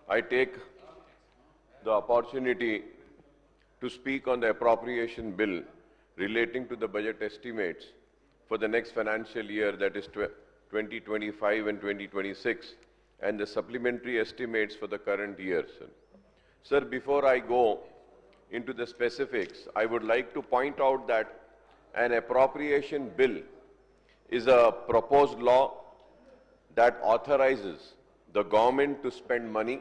I take the opportunity to speak on the appropriation bill relating to the budget estimates for the next financial year, that is 2025 and 2026, and the supplementary estimates for the current year. Sir, before I go into the specifics, I would like to point out that an appropriation bill is a proposed law that authorizes the government to spend money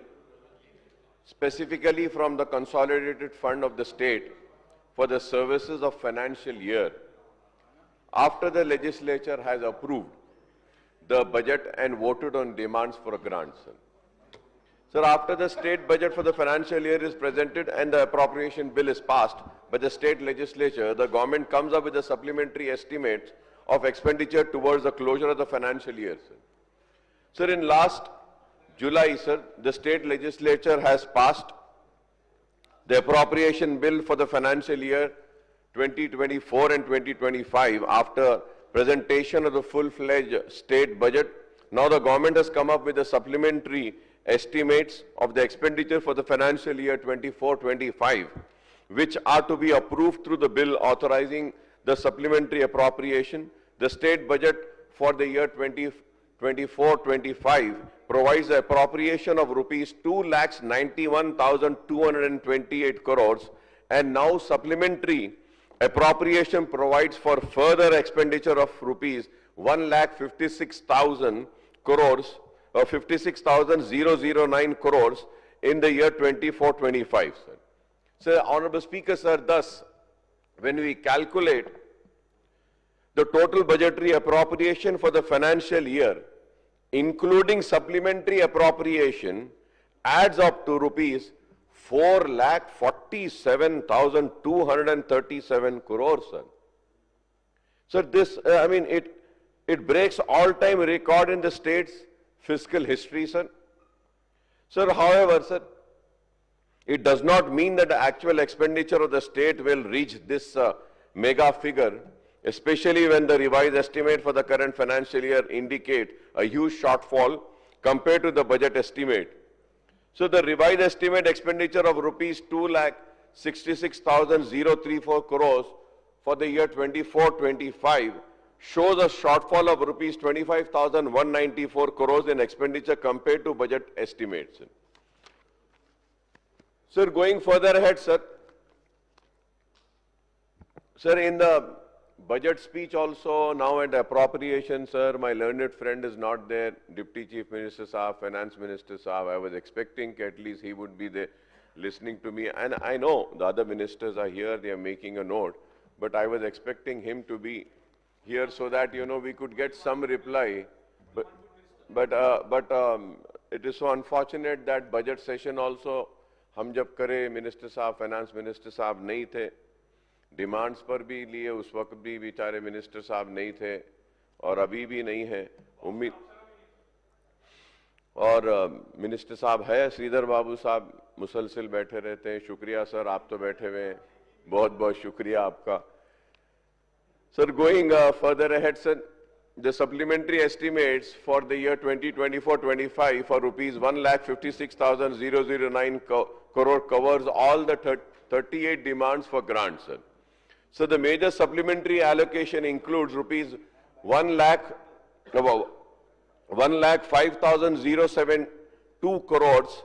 specifically from the consolidated fund of the state for the services of financial year after the legislature has approved the budget and voted on demands for grants. Sir, after the state budget for the financial year is presented and the appropriation bill is passed by the state legislature, the government comes up with a supplementary estimate of expenditure towards the closure of the financial year. Sir, in last July, sir, the state legislature has passed the appropriation bill for the financial year 2024 and 2025 after presentation of the full-fledged state budget. Now the government has come up with the supplementary estimates of the expenditure for the financial year 24-25, which are to be approved through the bill authorizing the supplementary appropriation. The state budget for the year 2024-25 provides the appropriation of rupees 2,91,228 crores, and now supplementary appropriation provides for further expenditure of rupees 1,56,000 crores or 56,009 crores in the year 24-25, sir. Sir, Honorable Speaker, sir, thus, when we calculate the total budgetary appropriation for the financial year, including supplementary appropriation, adds up to rupees 4,47,237 crores, sir. Sir, this, it breaks all-time record in the state's fiscal history, sir. Sir, however, sir, it does not mean that the actual expenditure of the state will reach this mega figure, especially when the revised estimate for the current financial year indicate a huge shortfall compared to the budget estimate. So the revised estimate expenditure of rupees 2,66,034 crores for the year 24-25 shows a shortfall of rupees 25,194 crores in expenditure compared to budget estimates. Sir, going further ahead, sir, in the budget speech also, now at appropriation, sir, my learned friend is not there, Deputy Chief Minister Saab, Finance Minister Saab. I was expecting at least he would be there listening to me. And I know the other ministers are here, they are making a note, but I was expecting him to be here so that, you know, we could get some reply. But it is so unfortunate that budget session also, hum jab kare, Minister Saab, Finance Minister Saab nahi the. Demands पर भी लिए उस वक्त भी बेचारे minister साहब नहीं थे और अभी भी नहीं है उम्मीद और मिनिस्टर साहब है श्रीधर बाबू साहब मुसलसिल बैठे रहते हैं शुक्रिया सर आप तो बैठे हुए हैं बहुत बहुत शुक्रिया आपका sir going further ahead sir the supplementary estimates for the year 2024-25 for rupees 1,56,009 crore covers all the 38 demands for grants, sir. So the major supplementary allocation includes rupees 1,05,072 crores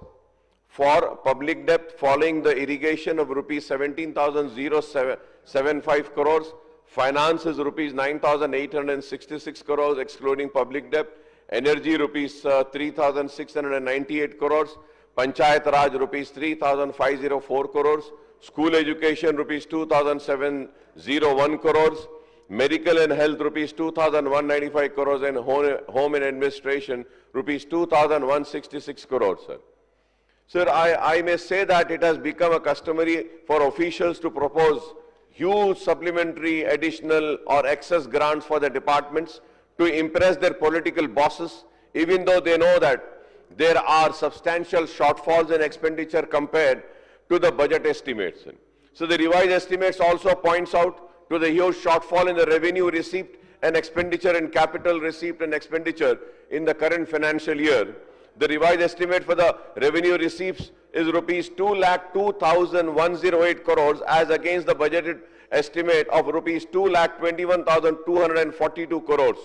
for public debt following the irrigation of rupees 17,075 crores. Finance is rupees 9,866 crores excluding public debt. Energy rupees 3,698 crores. Panchayat Raj rupees 3,504 crores. School education rupees 2,701 crores. Medical and health rupees 2,195 crores and home and administration rupees 2,166 crores, sir. Sir, I may say that it has become a customary for officials to propose huge supplementary, additional or excess grants for the departments to impress their political bosses, even though they know that there are substantial shortfalls in expenditure compared to the budget estimates. So the revised estimates also points out to the huge shortfall in the revenue receipt and expenditure in capital receipt and expenditure in the current financial year. The revised estimate for the revenue receipts is rupees 2,02,108 crores as against the budgeted estimate of rupees 2,21,242 crores.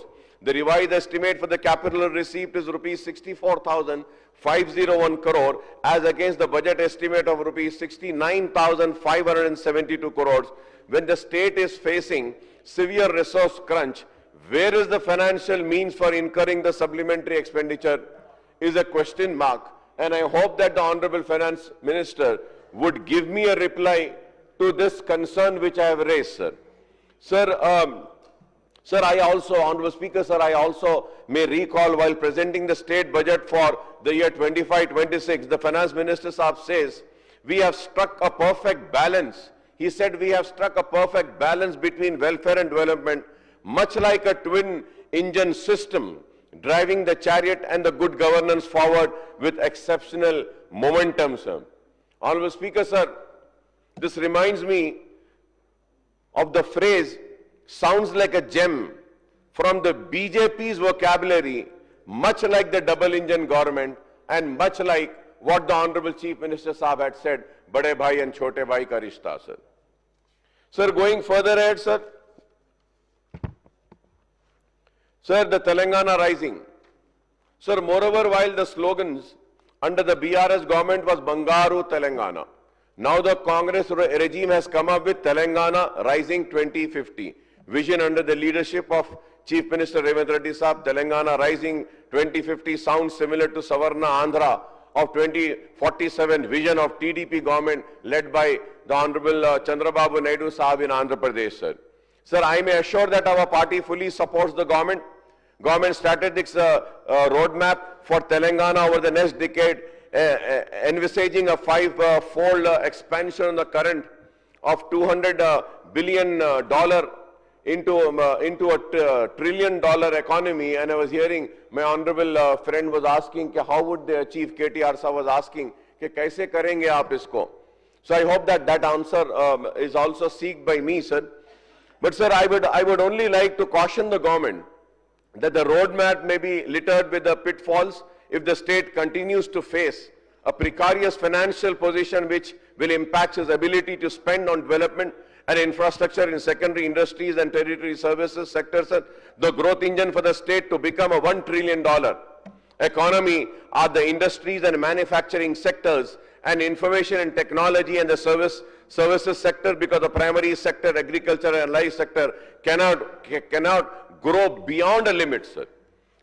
The revised estimate for the capital receipt is rupees 64,501 crore as against the budget estimate of rupees 69,572 crores. When the state is facing severe resource crunch, where is the financial means for incurring the supplementary expenditure is a question mark. And I hope that the Honorable Finance Minister would give me a reply to this concern which I have raised, sir. Sir, I also, Honorable Speaker, sir, I also may recall while presenting the state budget for the year 25-26, the Finance Minister Saab says, we have struck a perfect balance. He said we have struck a perfect balance between welfare and development, much like a twin engine system, driving the chariot and the good governance forward with exceptional momentum, sir. Honorable Speaker, sir, this reminds me of the phrase, sounds like a gem from the BJP's vocabulary, much like the double engine government and much like what the Honorable Chief Minister Saab had said, Bade Bhai and Chote Bhai ka rishta, sir. Sir, going further ahead, sir. Sir, the Telangana rising. Sir, moreover, while the slogans under the BRS government was Bangaru Telangana, now the Congress regime has come up with Telangana Rising 2050. Vision under the leadership of Chief Minister Revanth Reddy Saab. Telangana Rising 2050 sounds similar to Savarna Andhra of 2047 vision of TDP government led by the Honorable Chandrababu Naidu Saab in Andhra Pradesh, sir. Sir, I may assure that our party fully supports the government strategic roadmap for Telangana over the next decade, envisaging a five-fold expansion on the current of $200 billion into a $1 trillion economy. And I was hearing my honorable friend was asking how would the Chief KTR Saab was asking कि कैसे करेंगे आप इसको. So I hope that that answer is also sought by me, sir. But sir, I would only like to caution the government that the roadmap may be littered with the pitfalls if the state continues to face a precarious financial position which will impact its ability to spend on development and infrastructure in secondary industries and territory services sectors. The growth engine for the state to become a $1 trillion economy are the industries and manufacturing sectors and information and technology and the services sector, because the primary sector, agriculture and life sector cannot grow beyond a limit, sir.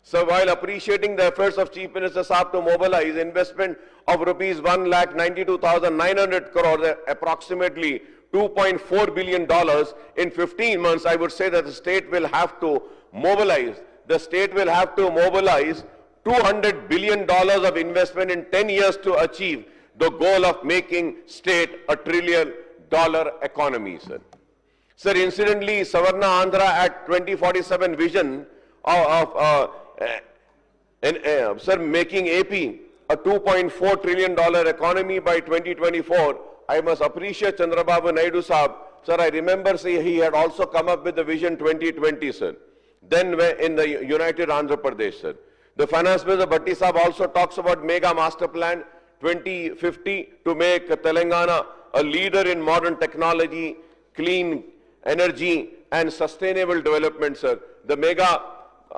So while appreciating the efforts of Chief Minister Saab to mobilize investment of rupees 1,92,900 crores, approximately $2.4 billion in 15 months, I would say that the state will have to mobilize, $200 billion of investment in 10 years to achieve the goal of making state a $1 trillion economy, sir. Sir, incidentally, Savarna Andhra at 2047 vision of making AP a $2.4 trillion economy by 2024, I must appreciate Chandrababu Naidu Saab. Sir, I remember he had also come up with the vision 2020, sir. Then in the United Andhra Pradesh, sir. The Finance Minister Bhatti Saab also talks about Mega Master Plan 2050 to make Telangana a leader in modern technology, clean energy and sustainable development, sir. The Mega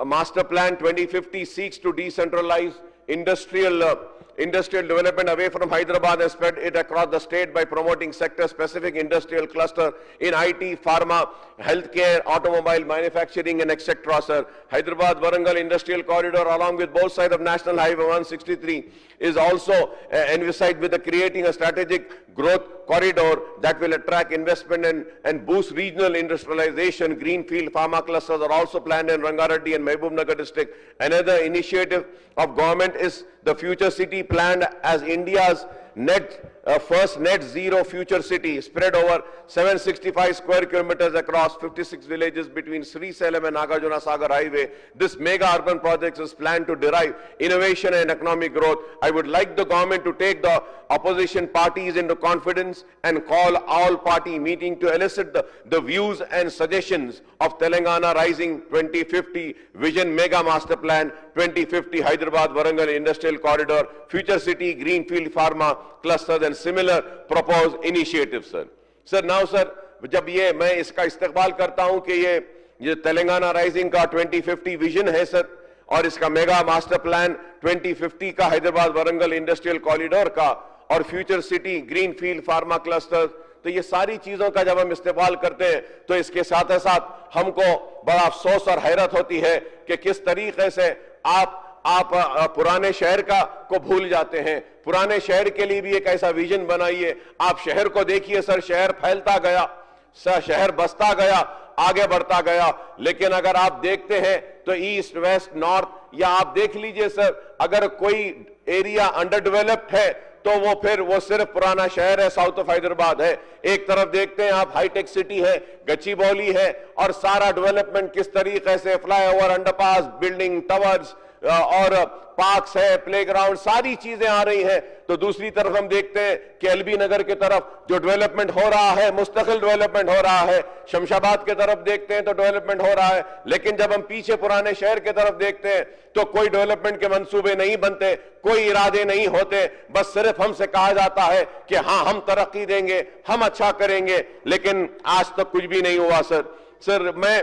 Master Plan 2050 seeks to decentralize industrial development away from Hyderabad and spread it across the state by promoting sector-specific industrial cluster in IT, pharma, healthcare, automobile, manufacturing and etc. Sir, Hyderabad-Warangal Industrial Corridor along with both sides of National Highway 163 is also envisaged with creating a strategic growth corridor that will attract investment and boost regional industrialization. Greenfield pharma clusters are also planned in Rangareddy and Mahbubnagar district. Another initiative of government is the Future City planned as India's first net zero future city spread over 765 square kilometers across 56 villages between Srisailam and Nagarjuna Sagar Highway. This mega urban project is planned to derive innovation and economic growth. I would like the government to take the opposition parties into confidence and call all party meeting to elicit the views and suggestions of Telangana Rising 2050 Vision Mega Master Plan 2050 Hyderabad Warangal Industrial Corridor, Future City, Greenfield Pharma Clusters and similar proposed initiatives, sir. Sir, now, sir, جب یہ میں اس کا استقبال کرتا ہوں کہ یہ Telangana rising کا 2050 ویژن ہے سر، اور اس کا میگا ماسٹر پلان 2050 کا حیدرآباد ورنگل انڈسٹریل کوریڈور کا اور future city green field pharma cluster, تو یہ ساری چیزوں کا جب ہم استقبال کرتے ہیں تو اس کے ساتھ ساتھ ہم کو بڑا افسوس اور حیرت ہوتی ہے کہ کس طریقے سے آپ پرانے شہر کو بھول جاتے ہیں. پرانے شہر کے لیے بھی ایک ایسا ویژن بنائیے. آپ شہر کو دیکھیے سر، شہر پھیلتا گیا، شہر بستا گیا، آگے بڑھتا گیا، لیکن اگر آپ دیکھتے ہیں تو ایسٹ ویسٹ نارتھ، یا آپ دیکھ لیجئے سر، اگر کوئی ایریا انڈر ڈیولپڈ ہے تو وہ صرف پرانا شہر ہے، ساؤتھ آف حیدرآباد ہے. ایک طرف دیکھتے ہیں آپ ہائی ٹیک سٹی ہے، گچی بولی ہے، اور سارا ڈیولپمنٹ کس طریقے سے فلائی اوور، انڈر پاس، بلڈنگ، ٹاورز اور پارکس ہے، پلے گراؤنڈ، ساری چیزیں آ رہی ہیں. تو دوسری طرف ہم دیکھتے ہیں کہ ایل بی نگر کی طرف جو ڈیولپمنٹ ہو رہا ہے، مستقل ڈیولپمنٹ ہو رہا ہے. شمشاباد کی طرف دیکھتے ہیں تو ڈیولپمنٹ ہو رہا ہے، لیکن جب ہم پیچھے پرانے شہر کی طرف دیکھتے ہیں تو کوئی ڈیولپمنٹ کے منصوبے نہیں بنتے، کوئی ارادے نہیں ہوتے. بس صرف ہم سے کہا جاتا ہے کہ ہاں ہم ترقی دیں گے، ہم اچھا کریں گے، لیکن آج تک کچھ بھی نہیں ہوا. سر میں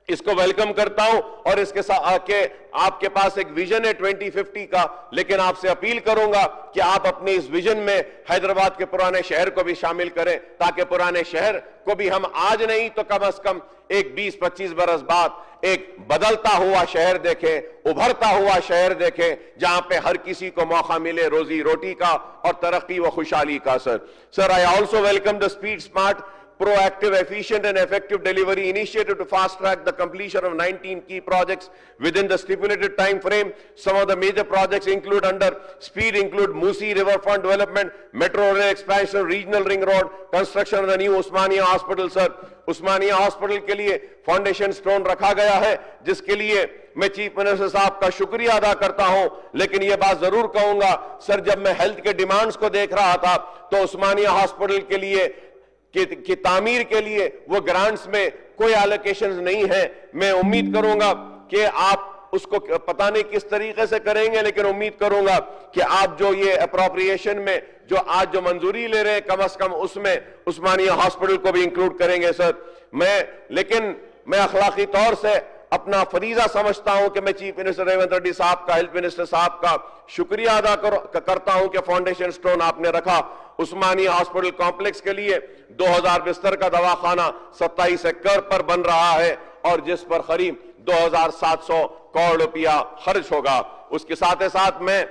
اس کو ویلکم کرتا ہوں، اور اس کے ساتھ کہ آپ کے پاس ایک ویژن ہے 2050 کا، لیکن آپ سے اپیل کروں گا کہ آپ اپنی اس ویژن میں حیدرآباد کے پرانے شہر کو بھی شامل کریں، تاکہ پرانے شہر کو بھی ہم آج نہیں تو کم از کم ایک 20-25 برس بعد ایک بدلتا ہوا شہر دیکھیں، ابھرتا ہوا شہر دیکھیں، جہاں پہ ہر کسی کو موقع ملے روزی روٹی کا اور ترقی و خوشحالی کا. سر I also welcome the speed smart, proactive, efficient and effective delivery initiative to fast track the completion of 19 key projects within the stipulated time frame. Some of the major projects include Musi Riverfront development, metro rail expansion, regional ring road, construction of the new Osmania hospital. Sir, Osmania hospital کے لیے foundation stone رکھا گیا ہے، جس کے لیے میں chief minister صاحب کا شکریہ ادا کرتا ہوں. لیکن یہ بات ضرور کہوں گا سر، جب میں ہیلتھ کے ڈیمانڈز کو دیکھ رہا تھا تو عثمانیہ ہاسپٹل کے لیے کی تعمیر کے لیے وہ گرانٹس میں کوئی الوکیشنز نہیں ہے. میں امید کروں گا کہ آپ اس کو پتہ نہیں کس طریقے سے کریں گے، لیکن امید کروں گا کہ آپ جو یہ اپروپریشن میں جو آج جو منظوری لے رہے ہیں، کم از کم اس میں عثمانیہ ہاسپٹل کو بھی انکلوڈ کریں گے. سر لیکن میں اخلاقی طور سے اپنا فریضہ سمجھتا ہوں کہ میں چیف منسٹر ریونت ریڈی صاحب کا، ہیلتھ منسٹر صاحب کا شکریہ ادا کرتا ہوں کہ فاؤنڈیشن سٹون آپ نے رکھا. عثمانیہ ہاسپٹل کمپلیکس کے لیے 2000 بستر کا دواخانہ 27 ایکڑ پر بن رہا ہے، اور جس پر قریب 2700 کروڑ روپیہ خرچ ہوگا. اس کے ساتھ ساتھ میں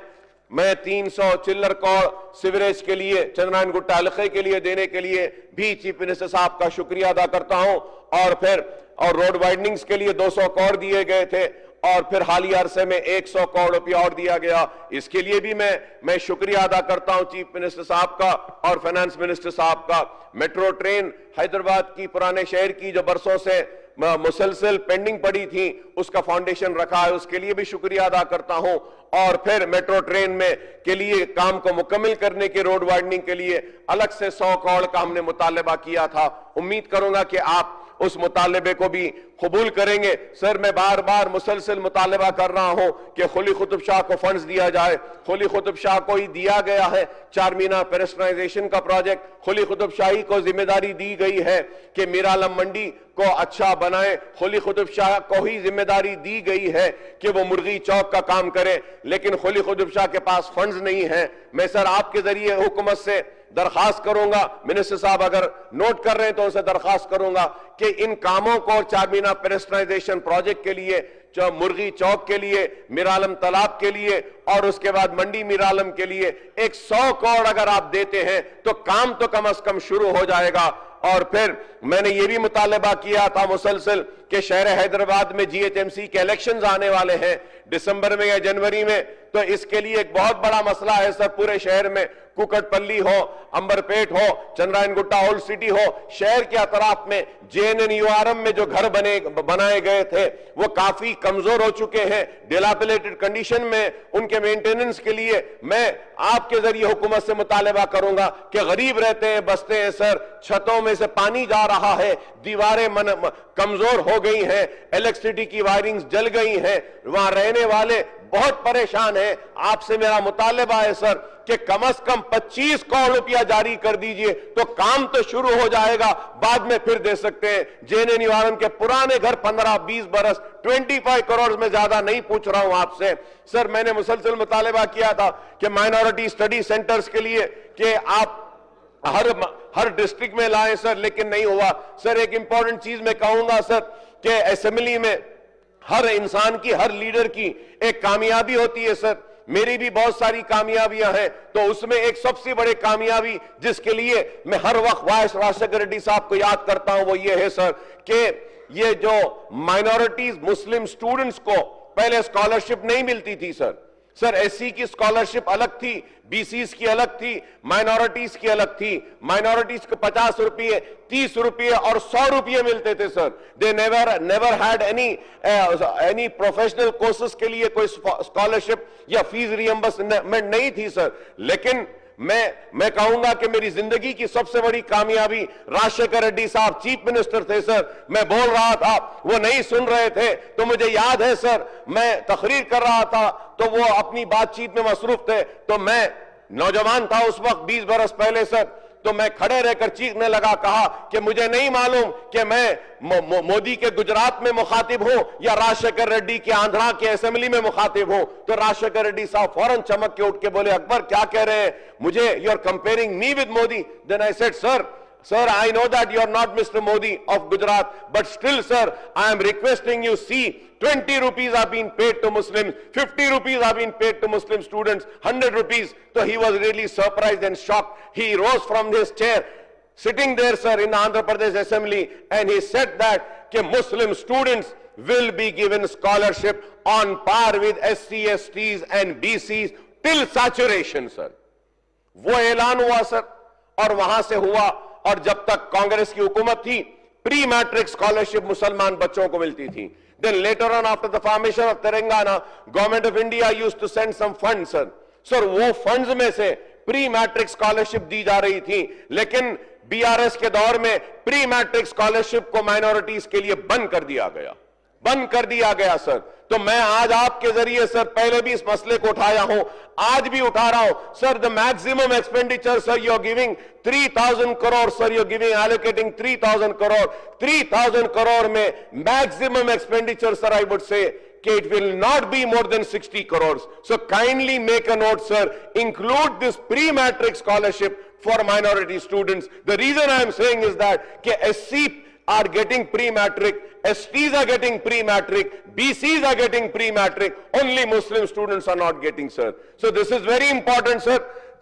300 چلر کروڑ سیوریج کے لیے چندرائن گٹا علاقے کے لیے دینے کے لیے بھی چیف منسٹر صاحب کا شکریہ ادا کرتا ہوں. اور روڈ وائڈنگز کے لیے 200 کروڑ دیے گئے تھے، اور پھر حالیہ عرصے میں 100 کروڑ روپیہ اور دیا گیا. اس کے لیے بھی میں شکریہ ادا کرتا ہوں چیف منسٹر صاحب کا اور فائنانس منسٹر صاحب کا. میٹرو ٹرین حیدرآباد کی پرانے شہر کی جو برسوں سے مسلسل پینڈنگ پڑی تھی، اس کا فاؤنڈیشن رکھا ہے، اس کے لیے بھی شکریہ ادا کرتا ہوں. اور پھر میٹرو ٹرین کے لیے کام کو مکمل کرنے کے روڈ وائڈنگ کے لیے الگ سے 100 کروڑ کا ہم نے مطالبہ کیا تھا. امید کروں گا کہ آپ اس مطالبے کو بھی قبول کریں گے. سر میں بار بار مسلسل مطالبہ کر رہا ہوں کہ قلی قطب شاہ کو فنڈز دیا جائے. قلی قطب شاہ کو ہی دیا گیا ہے چار مینار پیڈسٹرائزیشن کا پروجیکٹ. قلی قطب شاہی کو ذمہ داری دی گئی ہے کہ میرالم منڈی کو اچھا بنائے. قلی قطب شاہ کو ہی ذمہ داری دی گئی ہے کہ وہ مرغی چوک کا کام کرے، لیکن قلی قطب شاہ کے پاس فنڈز نہیں ہیں. میں سر آپ کے ذریعے حکومت سے درخواست کروں گا، منسٹر صاحب اگر نوٹ کر رہے ہیں تو ان سے درخواست کروں گا کہ ان کاموں کو اور چار مینار پیڈسٹرائزیشن پروجیکٹ کے لیے، مرغی چوک کے لیے، میرالم تالاب کے لیے، اور اس کے بعد منڈی میرالم کے لیے 100 کروڑ اگر آپ دیتے ہیں تو کام تو کم از کم شروع ہو جائے گا. اور پھر میں نے یہ بھی مطالبہ کیا تھا مسلسل کہ شہر حیدرآباد میں GHMC کے الیکشنز آنے والے ہیں دسمبر میں یا جنوری میں، تو اس کے لیے ایک بہت بڑا مسئلہ ہے سر. پورے شہر میں کوکٹ پلی ہو، امبر پیٹ ہو، چندرائن گٹا اولڈ سٹی ہو، شہر کے اطراف میں JNNURM میں جو گھر بنائے گئے تھے وہ کافی کمزور ہو چکے ہیں، ڈیلاپلیٹڈ کنڈیشن میں. ان کے مینٹیننس کے لیے میں آپ کے ذریعے حکومت سے مطالبہ کروں گا کہ غریب رہتے ہیں، بستے ہیں سر، چھتوں میں سے پانی جا رہا ہے, دیواریں کمزور ہو گئی ہیں, الیکٹریسٹی کی وائرنگز جل گئی ہیں, وہاں رہنے والے بہت پریشان ہیں. آپ سے میرا مطالبہ ہے سر کہ کم از کم 25 کروڑ روپیہ جاری کر دیجئے تو کام تو شروع ہو جائے گا, بعد میں پھر دے سکتے ہیں. جے نیوارم کے پرانے گھر 15-20 برس 25 کروڑ میں زیادہ نہیں پوچھ رہا ہوں آپ سے. سر میں نے مسلسل مطالبہ کیا تھا کہ مائنورٹی اسٹڈی سینٹرز کے لیے کہ آپ ہر ڈسٹرکٹ میں لائیں سر, لیکن نہیں ہوا. سر ایک امپورٹنٹ چیز میں کہوں گا سر کہ اسمبلی میں ہر انسان کی, ہر لیڈر کی ایک کامیابی ہوتی ہے سر. میری بھی بہت ساری کامیابیاں ہیں, تو اس میں ایک سب سے بڑی کامیابی جس کے لیے میں ہر وقت وائس راشٹر ریڈی صاحب کو یاد کرتا ہوں وہ یہ ہے سر کہ یہ جو مائنورٹیز مسلم سٹوڈنٹس کو پہلے اسکالرشپ نہیں ملتی تھی سر. سر ایس سی کی اسکالرشپ الگ تھی, بی سیز کی الگ تھی, مائنورٹیز کی الگ تھی. مائنورٹیز کو 50 روپیے, 30 روپیے اور 100 روپیے ملتے تھے سر. they never had any professional courses کے لیے کوئی اسکالرشپ یا فیس ریمبرسمنٹ نہیں تھی سر. لیکن میں کہوں گا کہ میری زندگی کی سب سے بڑی کامیابی راجشیکھر ریڈی صاحب چیف منسٹر تھے سر. میں بول رہا تھا, وہ نہیں سن رہے تھے, تو مجھے یاد ہے سر میں تقریر کر رہا تھا تو وہ اپنی بات چیت میں مصروف تھے, تو میں نوجوان تھا اس وقت 20 برس پہلے سر, تو میں کھڑے رہ کر چیخنے لگا, کہا کہ مجھے نہیں معلوم کہ میں مودی کے گجرات میں مخاطب ہوں یا راجشیکھر ریڈی کے آندھرا کے اسمبلی میں مخاطب ہوں. تو راجشیکھر ریڈی صاحب فوراً چمک کے اٹھ کے بولے, اکبر کیا کہہ رہے ہیں مجھے, you are comparing me with Modi. Then I said, Sir, I know that you are not Mr. Modi of Gujarat, but still, sir, I am requesting you, see, 20 rupees are being paid to Muslims, 50 rupees are being paid to Muslim students, 100 rupees. So he was really surprised and shocked. He rose from his chair, sitting there, sir, in the Andhra Pradesh Assembly, and he said that Muslim students will be given scholarship on par with SC, STs and BCs till saturation, sir. وہ اعلان ہوا سر, اور وہاں سے ہوا, اور جب تک کانگریس کی حکومت تھی پری میٹرک اسکالرشپ مسلمان بچوں کو ملتی تھی. Then later on, after the formation of Telangana, Government of India used to send some funds, sir. Sir, وہ funds میں سے پری میٹرک اسکالرشپ دی جا رہی تھی, لیکن بی آر ایس کے دور میں پری میٹرک اسکالرشپ کو مائنورٹیز کے لیے بند کر دیا گیا سر. تو میں آج آپ کے ذریعے سر پہلے بھی اس مسئلے کو اٹھایا ہوں, آج بھی اٹھا رہا ہوں سر. the maximum expenditure, sir, you are giving 3,000 crore, sir, you are allocating 3,000 crore. 3,000 crore میں maximum expenditure, sir, I would say it will not be more than 60 crores. So kindly make a note, sir, include this pre-matric scholarship for minority students. The reason I am saying is that SC are getting pre-matric, STs are getting pre-matric, BCs are getting pre-matric, only Muslim students are not getting, sir. So this is very important, sir.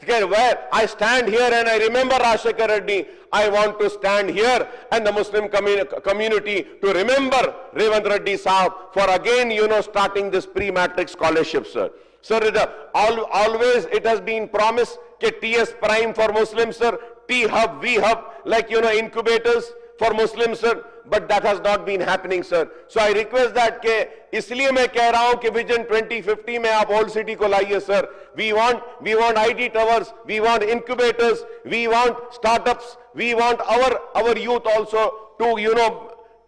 Where I stand here and I remember Rajasekhar Reddy, I want to stand here and the Muslim community to remember Revant Reddy Sahab for again, starting this pre-matric scholarship, sir. Sir, always it has been promised that TS Prime for Muslims, sir, T-Hub, V-Hub, like, incubators for Muslims, sir, but that has not been happening, sir. So I request that اس لیے میں کہہ رہا ہوں کہ vision 2050 میں آپ old city کو لائیے سر. We want IT towers, we want incubators, we want startups, we want our youth also to,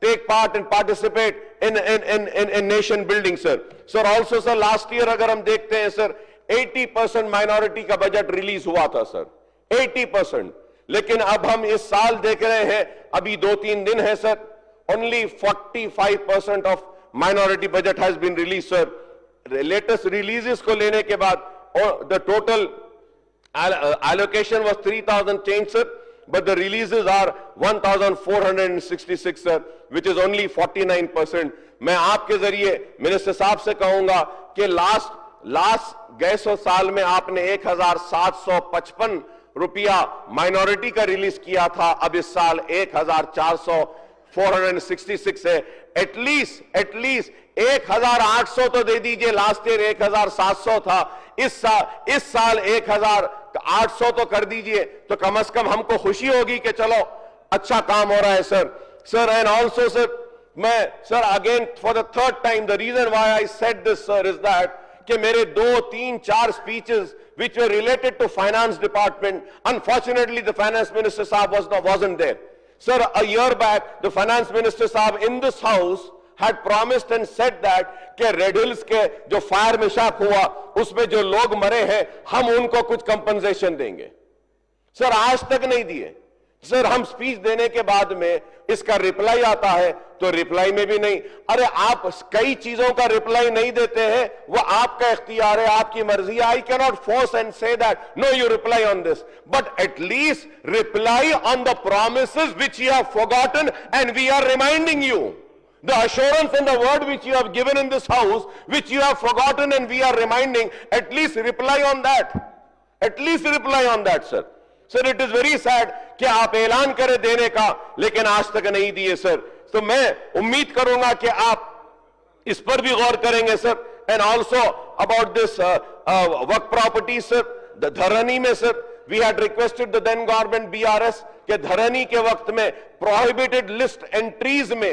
take part and participate in nation building, sir. Sir, also, sir, last year اگر ہم دیکھتے ہیں سر 80% minority کا budget release ہوا تھا سر, 80%. لیکن اب ہم اس سال دیکھ رہے ہیں, ابھی 2-3 دن ہے سر, only 45% of minority budget has been released, sir. The latest releases کو لینے کے بعد the total allocation was 3,000 change, sir, but the releases are 1,466, sir, which is only 49%. میں آپ کے ذریعے منسٹر صاحب سے کہوں گا کہ last گئے سال میں آپ نے 1,755 روپیہ مائنورٹی کا ریلیز کیا تھا, اب اس سال 466 ہے. ایٹ لیسٹ 1,800 تو دے دیجئے. لاسٹ ایئر 1,700 تھا, اس سال 1,800 تو کر دیجئے, تو کم از کم ہم کو خوشی ہوگی کہ چلو اچھا کام ہو رہا ہے سر. سر, اینڈ آلسو سر, میں sir again for the third time, the reason why I said this sir is that کہ میرے 2-3-4 speeches which were related to finance department, unfortunately the finance minister sahab wasn't there. Sir, a year back, the finance minister साहब in this house had promised and said that कि red hills के जो fire में शाक हुआ उसमें जो लोग मरे हैं हम उनको कुछ कंपनसेशन देंगे. सर आज तक नहीं दिए. सर हम स्पीच देने के बाद में इसका रिप्लाई आता है तो रिप्लाई में भी नहीं. अरे आप कई चीजों का रिप्लाई नहीं देते हैं, वो आपका इख्तियार है, आपकी मर्जी है. I can not force and say that no you reply on this, but at least reply on the promises which you have forgotten and we are reminding you. The assurance and the word which you have given in this house, which you have forgotten and we are reminding, at least reply on that. At least reply on that, sir. Sir, it is very sad कि आप ऐलान करें देने का लेकिन आज तक नहीं दिए सर. तो मैं उम्मीद करूंगा कि आप इस पर भी गौर करेंगे sir. And also about this work property, sir, the धरनी में sir, we had requested the then government BRS कि धरनी के वक्त में prohibited list entries में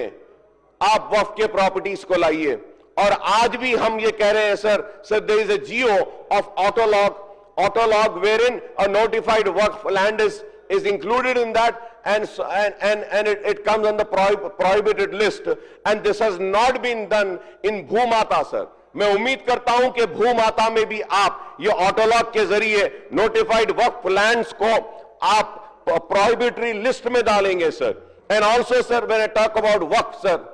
आप वक्फ के प्रॉपर्टीज को लाइए. और आज भी हम ये कह रहे हैं sir there is a geo of autolog wherein a notified waqf land is included in that and it comes on the prohibited list, and this has not been done in Bhumata sir. मैं उम्मीद करता हूं कि भूमाता में भी आप ये ऑटोलॉग के जरिए नोटिफाइड वक्फ लैंड्स को आप प्रोहिबिटरी लिस्ट में डालेंगे sir. And also sir when I talk about waqf sir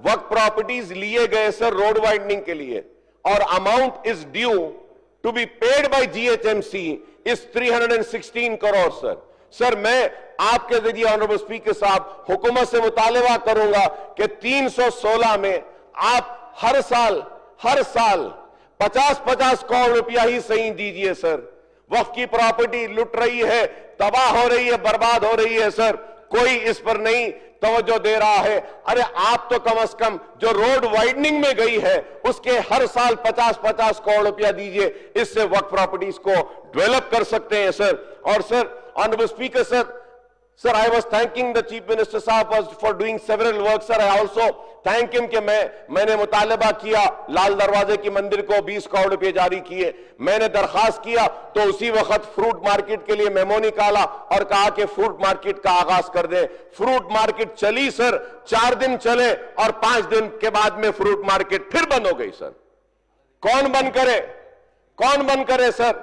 waqf properties लिए गए सर रोड वाइडनिंग के लिए और amount is due to be paid by GHMC is 316 crore sir. Sir मैं आपके जरिए ऑनरेबल स्पीकर साहब हुकूमत से मुतालबा करूंगा कि 316 में आप हर साल 50-50 करोड़ रुपया ही सही दीजिए सर. वक्फ की प्रॉपर्टी लुट रही है, तबाह हो रही है, बर्बाद हो रही है सर. कोई इस पर नहीं तवज्जो दे रहा है. अरे आप तो कम से कम जो रोड वाइडनिंग में गई है उसके हर साल 50-50 करोड़ रुपया दीजिए. इससे वक्फ प्रॉपर्टीज को डेवलप कर सकते हैं सर. और sir honourable speaker sir I was thanking the Chief Minister साहब for doing several work sir. I also thank him कि मैंने मुतालबा किया लाल दरवाजे की मंदिर को 20 करोड़ रुपए जारी किए. मैंने दरखास्त किया तो उसी वक्त फ्रूट मार्केट के लिए मेमो निकाला और कहा कि फ्रूट मार्केट का आगाज कर दे. फ्रूट मार्केट चली सर, 4 दिन चले और 5 दिन के बाद में फ्रूट मार्केट फिर बंद हो गई सर. कौन बंद करे सर?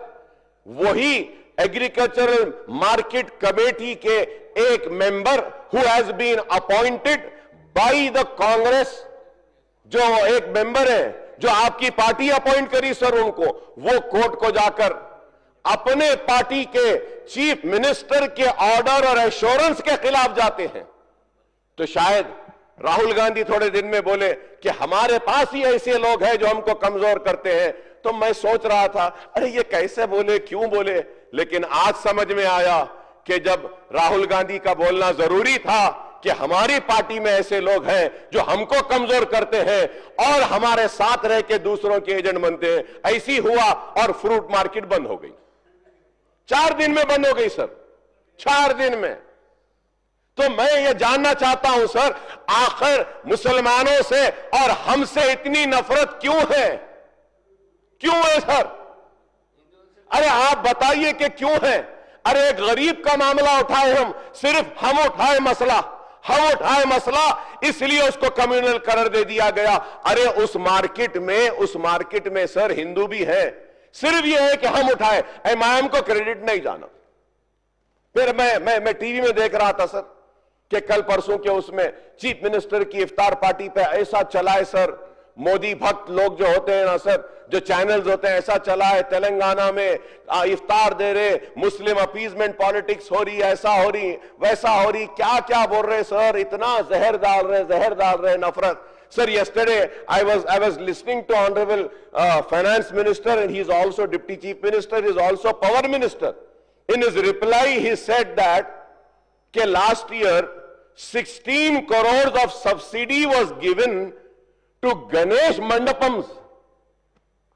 वही एग्रीकल्चरल मार्केट कमेटी के एक member who has been appointed by the Congress, जो एक मेंबर है जो आपकी पार्टी अपॉइंट करी सर उनको, वो कोर्ट को जाकर अपने पार्टी के चीफ मिनिस्टर के ऑर्डर और एश्योरेंस के खिलाफ जाते हैं. तो शायद राहुल गांधी थोड़े दिन में बोले कि हमारे पास ही ऐसे लोग हैं जो हमको कमजोर करते हैं. तो मैं सोच रहा था अरे ये कैसे बोले, क्यों बोले, लेकिन आज समझ में आया कि जब राहुल गांधी का बोलना जरूरी था कि हमारी पार्टी में ऐसे लोग हैं जो हमको कमजोर करते हैं और हमारे साथ रह के दूसरों के एजेंट बनते हैं. ऐसी हुआ और फ्रूट मार्केट बंद हो गई. 4 दिन में बंद हो गई सर, 4 दिन में. तो मैं ये जानना चाहता हूं सर, आखिर मुसलमानों से और हमसे इतनी नफरत क्यों है सर? अरे आप बताइए कि क्यों है? अरे एक गरीब का मामला उठाए सिर्फ हम उठाए मसला इसलिए उसको कम्युनल करार दे दिया गया. अरे उस मार्केट में सर हिंदू भी है. सिर्फ ये है कि हम उठाए, इमाम को क्रेडिट नहीं जाना. फिर मैं टीवी में देख रहा था सर कि कल परसों के उसमें चीफ मिनिस्टर की इफ्तार पार्टी पे ऐसा चला है सर, मोदी भक्त लोग जो होते हैं ना सर, जो चैनल्स होते हैं, ऐसा चला है तेलंगाना में इफ्तार दे रहे, मुस्लिम अपीजमेंट पॉलिटिक्स हो रही, ऐसा हो रही वैसा हो रही, क्या बोल रहे सर, इतना जहर डाल रहे नफरत. Sir, yesterday I was listening to Honorable Finance Minister, and he is also Deputy Chief Minister, he is also Power Minister. In his reply, he said that last year 16 crores of subsidy was given to Ganesh Mandapams.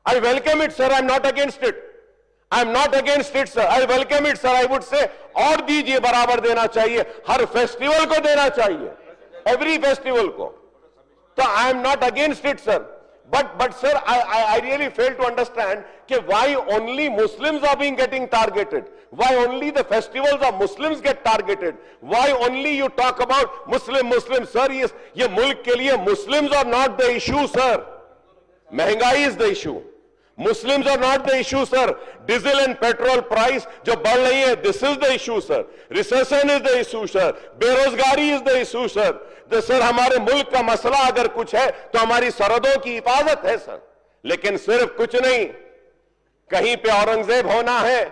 I welcome it, sir. I am not against it. sir. I welcome it, sir. I would say और दीजिए, बराबर देना चाहिए, हर festival को देना चाहिए, every festival को. So I am not against it, sir. But sir, I really fail to understand why only Muslims are being getting targeted. Why only the festivals of Muslims get targeted? Why only you talk about Muslim? Sir, ye mulk ke liye Muslims are not the issue, sir. Mehengai is the issue. Muslims are not the issue, sir. Diesel and petrol price jo badh rahi hai, this is the issue, sir. Recession is the issue, sir. Berozgari is the issue, sir. तो sir हमारे मुल्क का मसला अगर कुछ है तो हमारी सरहदों की हिफाजत है सर, लेकिन सिर्फ कुछ नहीं, कहीं पे औरंगजेब होना है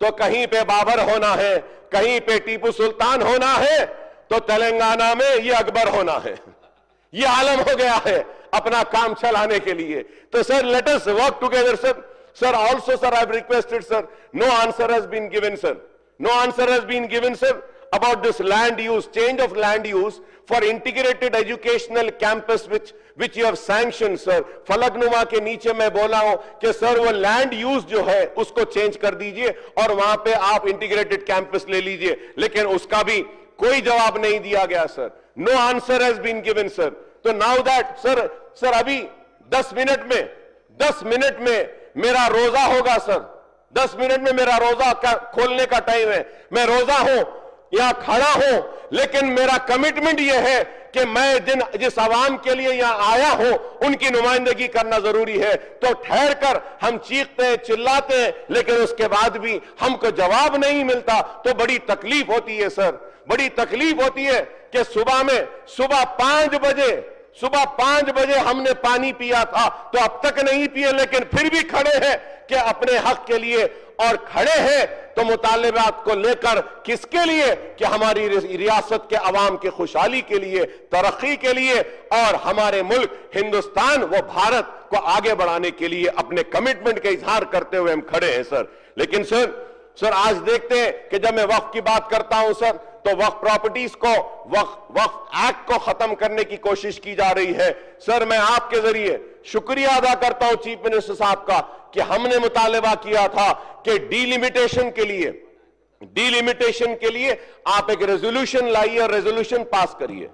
तो कहीं पे बाबर होना है, कहीं पे टीपू सुल्तान होना है तो तेलंगाना में ये अकबर होना है। ये आलम हो गया है अपना काम चलाने के लिए। तो sir let us work together sir. Sir also sir I have requested sir, no answer has been given sir, no answer has been given sir about this land use, change of land use for integrated educational campus which you have sanctioned, sir. Falaknuma के नीचे मैं बोला हूं कि sir वो land use जो है उसको change कर दीजिए और वहां पे आप integrated campus ले लीजिए, लेकिन उसका भी कोई जवाब नहीं दिया गया sir. No answer has been given, sir. तो now that सर अभी 10 मिनट में मेरा रोजा होगा सर, 10 मिनट में मेरा रोजा खोलने का टाइम है, मैं रोजा हूं, यहां खड़ा हूं, लेकिन मेरा कमिटमेंट यह है कि मैं जिस आवाम के लिए यहां आया हूं उनकी नुमाइंदगी करना जरूरी है। तो ठहर कर हम चीखते हैं, चिल्लाते हैं, लेकिन उसके बाद भी हमको जवाब नहीं मिलता तो बड़ी तकलीफ होती है सर, बड़ी तकलीफ होती है कि सुबह 5 बजे हमने पानी पिया था तो अब तक नहीं पिए, लेकिन फिर भी खड़े हैं कि अपने हक के लिए, और खड़े हैं तो मुतालिबात को लेकर किसके लिए कि हमारी रियासत के अवाम की खुशहाली के लिए, तरक्की के लिए, और हमारे मुल्क हिंदुस्तान व भारत को आगे बढ़ाने के लिए अपने कमिटमेंट का इजहार करते हुए हम खड़े हैं सर। लेकिन सर आज देखते हैं कि जब मैं वक्फ की बात करता हूं सर तो वक्फ प्रॉपर्टीज को, वक्फ एक्ट को खत्म करने की कोशिश की जा रही है। सर मैं आपके जरिए शुक्रिया अदा करता हूं चीफ मिनिस्टर साहब का कि हमने मुतालिबा किया था कि डीलिमिटेशन के लिए आप एक रेजोल्यूशन लाइए और रेजोल्यूशन पास करिए।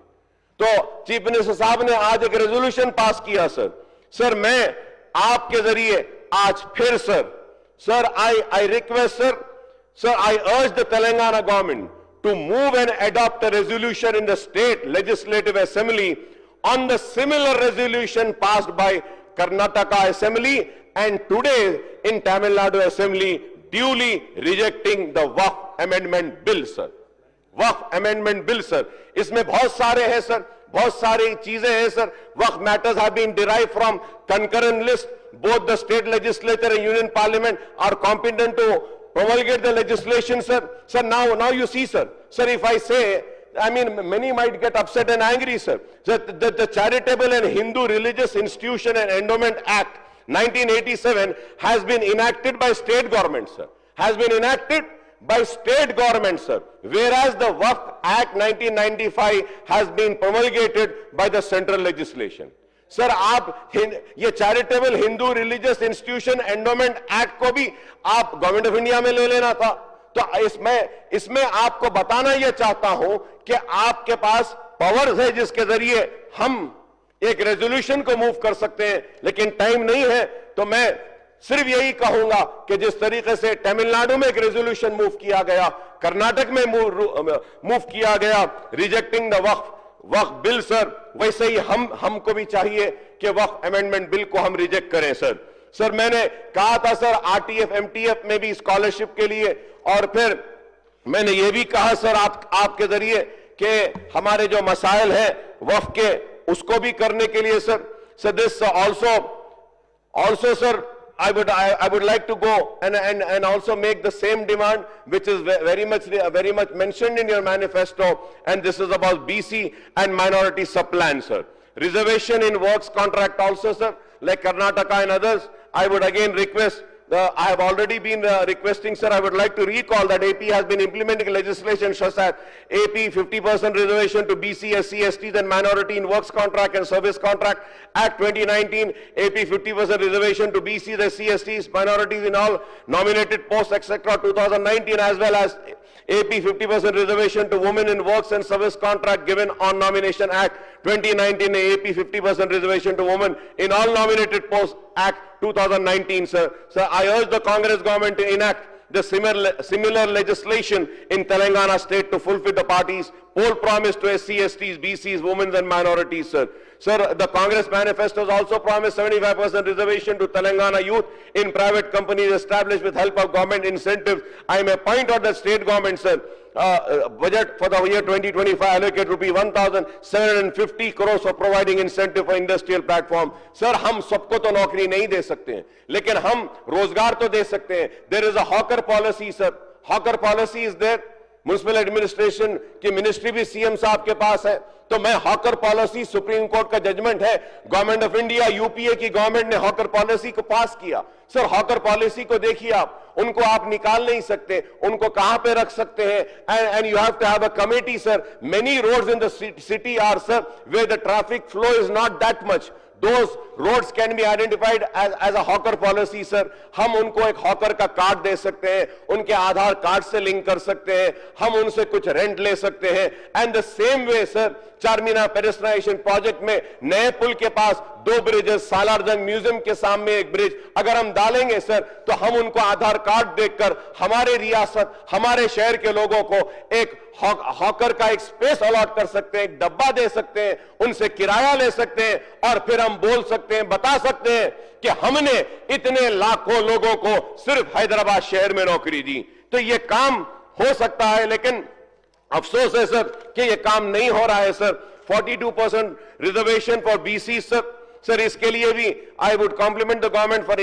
तो चीफ मिनिस्टर साहब ने आज एक रेजोल्यूशन पास किया सर मैं आपके जरिए आज फिर sir I request sir I अर्ज the Telangana government to move and adopt a resolution in the state legislative assembly on the similar resolution passed by Karnataka Assembly and today in Tamil Nadu Assembly, duly rejecting the Waqf Amendment Bill, sir. Waqf Amendment Bill, sir. इसमें बहुत सारे हैं sir, बहुत सारी चीजें हैं sir. Waqf matters have been derived from concurrent list. Both the state legislature and union parliament are competent to promulgate the legislation, sir. Sir, now you see, sir. Sir, if I say, I mean, many might get upset and angry, sir. The Charitable and Hindu Religious Institution and Endowment Act 1987 has been enacted by state government, sir. Has been enacted by state government, sir. Whereas the Waqf Act 1995 has been promulgated by the central legislation. Sir आप ये charitable Hindu religious institution endowment act को भी आप government of India में ले लेना था. तो इसमें आपको बताना ये चाहता हूं कि आपके पास पावर्स है जिसके जरिए हम एक रेजोल्यूशन को मूव कर सकते हैं, लेकिन टाइम नहीं है. तो मैं सिर्फ यही कहूंगा कि जिस तरीके से तमिलनाडु में एक रेजोल्यूशन मूव किया गया, कर्नाटक में मूव किया गया rejecting the Waqf bill, sir वैसे ही हमको भी चाहिए कि वक्फ अमेंडमेंट बिल को हम रिजेक्ट करें. सर मैंने कहा था सर आरटीएफ एमटीएफ में भी स्कॉलरशिप के लिए, और फिर मैंने ये भी कहा सर आपके जरिए कि हमारे जो मसाइल हैं वक्फ के उसको भी करने के लिए sir this also sir I would like to go and also make the same demand which is very much mentioned in your manifesto, and this is about BC and minority sub-plan, sir. Reservation in works contract also, sir, like Karnataka and others. I would again request I have already been requesting, sir, I would like to recall that AP has been implementing legislation such as AP 50% reservation to BC, SC, STs and minority in works contract and service contract Act 2019, AP 50% reservation to BCs, SC, STs, minorities in all nominated posts, etc. 2019, as well as AP 50% reservation to women in works and service contract given on Nomination Act 2019, AP 50% reservation to women in all nominated posts Act 2019, sir. Sir, I urge the Congress government to enact the similar legislation in Telangana state to fulfill the party's poll promise to SC, STs, BCs, women and minorities, sir. Sir, the Congress manifestos also promised 75% reservation to Telangana youth in private companies established with help of government incentives. I may point out that state government, sir, budget for the year 2025 allocate rupees 1,750 crores for providing incentive for industrial platform. Sir, हम सबको तो नौकरी नहीं दे सकते हैं, लेकिन हम रोजगार तो दे सकते हैं. There is a hawker policy, sir. Hawker policy is there. Municipal administration की मिनिस्ट्री भी सीएम साहब के पास है. तो मैं हॉकर पॉलिसी, सुप्रीम कोर्ट का जजमेंट है, गवर्नमेंट ऑफ इंडिया, यूपीए की गवर्नमेंट ने हॉकर पॉलिसी को पास किया. सर, हॉकर पॉलिसी को देखिए आप, उनको आप निकाल नहीं सकते, उनको कहां पे रख सकते हैं? And you have to have a committee, sir. Many roads in the city are, sir, where the traffic flow is not that much. Those roads can be identified as a hawker policy, sir. हम उनको एक hawker का card दे सकते हैं, उनके आधार card से link कर सकते हैं, हम उनसे कुछ रेंट ले सकते हैं. And the same way, sir, Charminar pedestrianization project में नए पुल के पास 2 ब्रिजेस, सालारजंग म्यूजियम के सामने एक ब्रिज अगर हम डालेंगे, सर, तो हम उनको आधार कार्ड देकर हमारे रियासत, हमारे शहर के लोगों को एक हॉकर का एक स्पेस अलॉट कर सकते हैं, एक डब्बा दे सकते हैं, उनसे किराया ले सकते हैं और फिर हम बोल सकते हैं, बता सकते हैं कि हमने इतने लाखों लोगों को सिर्फ हैदराबाद शहर में नौकरी दी. तो ये काम हो सकता है, लेकिन अफसोस है, सर, कि ये काम नहीं हो रहा है, sir. 42% reservation for BC, sir. Sir, इसके लिए भी I would compliment the government for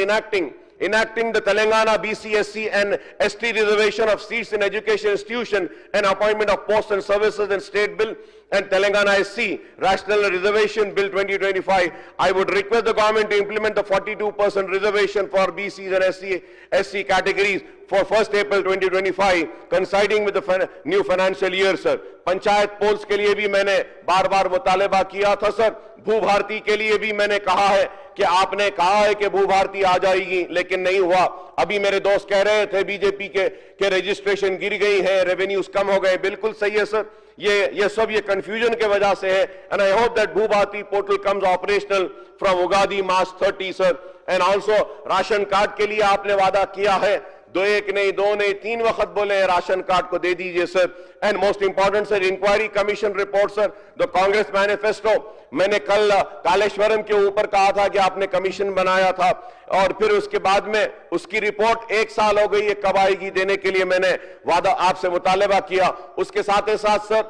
enacting the Telangana BC, SC and ST reservation of seats in education institution and appointment of posts and services and state bill and Telangana SC Rational Reservation Bill 2025. I would request the government to implement the 42% reservation for BCs and SC categories for 1st April 2025, coinciding with the new financial year, sir. Panchayat polls के लिए भी मैंने बार बार मुतालबा किया था, sir. भू भारती के लिए भी मैंने कहा है कि आपने कहा है कि भू भारती आ जाएगी, लेकिन नहीं हुआ. अभी मेरे दोस्त कह रहे थे बीजेपी के रजिस्ट्रेशन गिर गई है, रेवेन्यूज कम हो गए. बिल्कुल सही है, सर. ये सब ये कंफ्यूजन के वजह से है. And I hope that Bhu Bharati portal comes operational from Ugadi March 30, sir. And also ration card के लिए आपने वादा किया है, 1 नहीं 2 नहीं 3 वक्त बोले राशन कार्ड को दे दीजिए, sir. And most important, sir, inquiry commission report, sir, the Congress manifesto. मैंने कल कालेश्वरम के ऊपर कहा था कि आपने कमीशन बनाया था और फिर उसके बाद में उसकी रिपोर्ट 1 साल हो गई है, कब आएगी देने के लिए मैंने वादा आपसे मुतालबा किया. उसके साथ ही साथ, सर,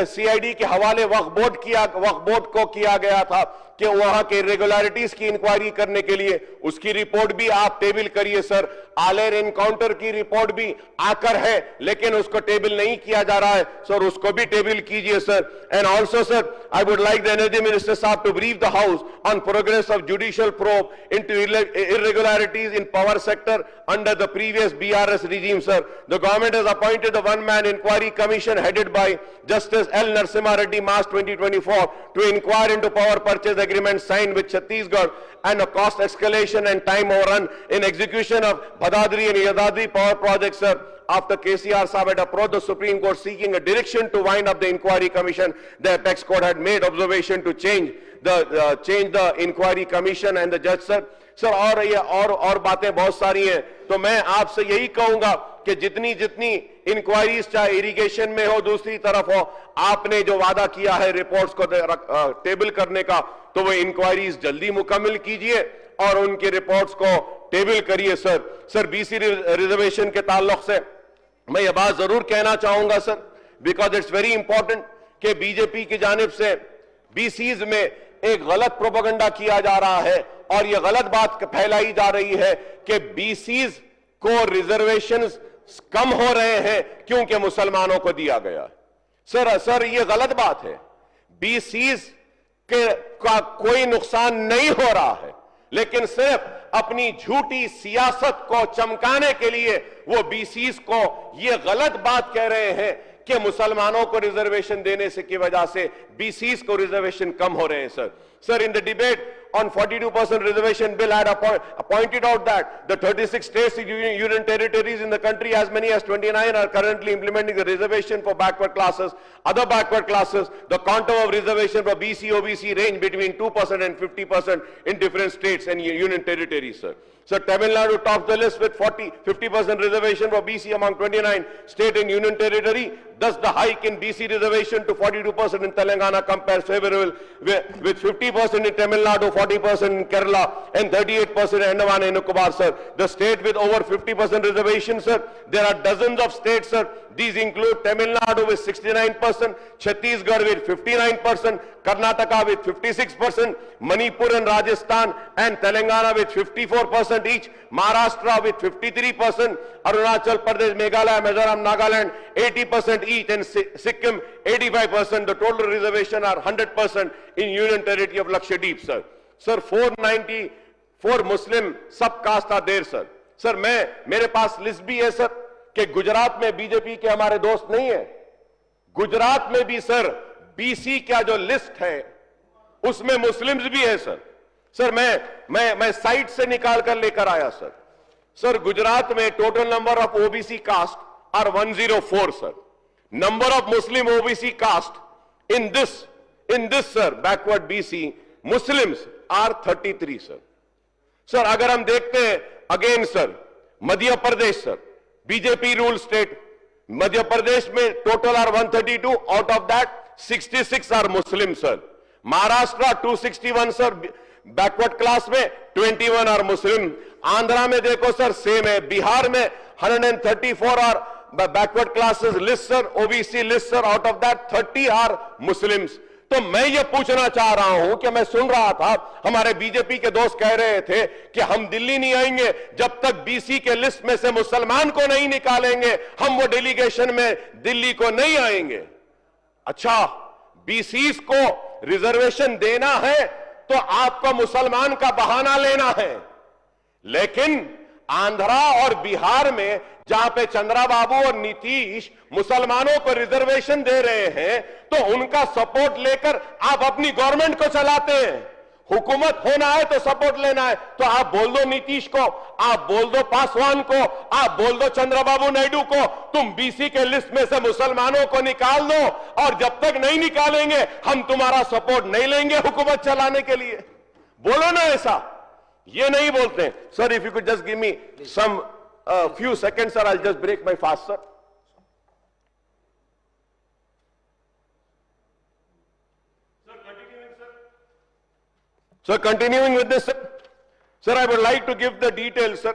सीआईडी के हवाले वक्फ बोर्ड को किया गया था कि वहां के इरेगुलरिटीज की इंक्वायरी करने के लिए उसकी रिपोर्ट भी आप टेबल करिए, सर. आलेर एनकाउंटर की रिपोर्ट भी आकर है, लेकिन उसको टेबल नहीं किया जा रहा है, सर. उसको भी टेबल कीजिए, sir. And also, sir, I would like the energy minister साहब to brief the house on progress of judicial probe into irregularities in power sector under the previous BRS regime, sir. The government has appointed a one-man inquiry commission headed by Justice L. Narasimha Reddy, March 2024, to inquire into power purchase agreement signed with Chhattisgarh and a cost escalation and time overrun in execution of Bhadadri and Yadadri power projects, sir. After KCR Saab had approached the Supreme Court seeking a direction to wind up the inquiry commission, the apex court had made observation to change the inquiry commission and the judge, sir. Sir, और बातें बहुत सारी हैं. तो मैं आपसे यही कहूंगा कि जितनी इंक्वायरीज चाहे इरिगेशन में हो, दूसरी तरफ हो, आपने जो वादा किया है रिपोर्ट्स को टेबल करने का, तो वो इंक्वायरीज जल्दी मुकम्मल कीजिए और उनकी रिपोर्ट्स को टेबल करिए, सर. सर, बीसी रिजर्वेशन के ताल्लुक से मैं ये बात जरूर कहना चाहूंगा, sir, because it's very important कि बीजेपी की जानिब से बीसीज में एक गलत प्रोपेगेंडा किया जा रहा है और ये गलत बात फैलाई जा रही है कि बीसीज को रिजर्वेशंस कम हो रहे हैं क्योंकि मुसलमानों को दिया गया. सर, ये गलत बात है. बीसीज का कोई नुकसान नहीं हो रहा है, लेकिन सिर्फ اپنی جھوٹی سیاست کو چمکانے کے لیے وہ بی سیز کو یہ غلط بات کہہ رہے ہیں کہ مسلمانوں کو ریزرویشن دینے سے کی وجہ سے بی سیز کو ریزرویشن کم ہو رہے ہیں سر. Sir, in the debate on 42% reservation bill, I had pointed out that the 36 states and union territories in the country, as many as 29 are currently implementing the reservation for backward classes. Other backward classes, the quantum of reservation for BC, OBC range between 2% and 50% in different states and union territories, sir. So Tamil Nadu tops the list with 50% reservation for BC among 29 state and union territory. Thus the hike in BC reservation to 42% in Telangana compares favorable with 50% in Tamil Nadu, 40% in Kerala and 38% in Andaman and Nicobar, sir. The state with over 50% reservation, sir, there are dozens of states, sir. These include Tamil Nadu with 69%, Chhattisgarh with 59%, Karnataka with 56%, Manipur and Rajasthan and Telangana with 54% each, Maharashtra with 53%, Arunachal Pradesh, Meghalaya, Mizoram, Nagaland 80% each, and Sikkim 85%. The total reservation are 100% in Union Territory of Lakshadweep, sir. Sir, 494 Muslim sub-caste are there, sir. Sir, میرے پاس list بھی ہے سر کہ گجرات میں be J پی کے ہمارے دوست نہیں ہیں. گجرات میں بھی سر بی سی کا جو لسٹ ہے اس میں مسلمز بھی ہے سر. سر میں سائٹ سے نکال کر لے کر آیا سر. سر گجرات میں total number of O B C caste are 104 sir. Number of Muslim O B C caste in this sir backward BC Muslims are 33 sir. Sir اگر ہم دیکھتے ہیں again sir Madhya Pradesh sir B J P rule state, Madhya Pradesh میں total are 132, out of that 66 are Muslim sir. Maharashtra 261 sir backward class میں 21 are Muslim. Andhra میں دیکھو سر same ہے. بہار میں 134 are backward classes list sir, O B C list sir, out of that 30 are Muslims. تو میں یہ پوچھنا چاہ رہا ہوں کہ میں سن رہا تھا ہمارے بی جے پی کے دوست کہہ رہے تھے کہ ہم دلی نہیں آئیں گے جب تک بی سی کے لسٹ میں سے مسلمان کو نہیں نکالیں گے, ہم وہ ڈیلیگیشن میں دلی کو نہیں آئیں گے. اچھا, بی سیز کو ریزرویشن دینا ہے تو آپ کو مسلمان کا بہانہ لینا ہے, لیکن آندھرا اور بہار میں جہاں پہ چندرا بابو اور نیتیش مسلمانوں کو ریزرویشن دے رہے ہیں تو ان کا سپورٹ لے کر آپ اپنی گورنمنٹ کو چلاتے ہیں. حکومت ہونا ہے تو سپورٹ لینا ہے, تو آپ بول دو نیتیش کو, آپ بول دو پاسوان کو, آپ بول دو چندرا بابو نائیڈو کو, تم بی سی کے لسٹ میں سے مسلمانوں کو نکال دو, اور جب تک نہیں نکالیں گے ہم تمہارا سپورٹ نہیں لیں گے حکومت چلانے کے لیے. بولو نا ایسا, یہ نہیں بولتے. سر if you could just give me some few seconds sir, I'll just break my fast sir. Sir, continuing with this, sir, I would like to give the details, sir.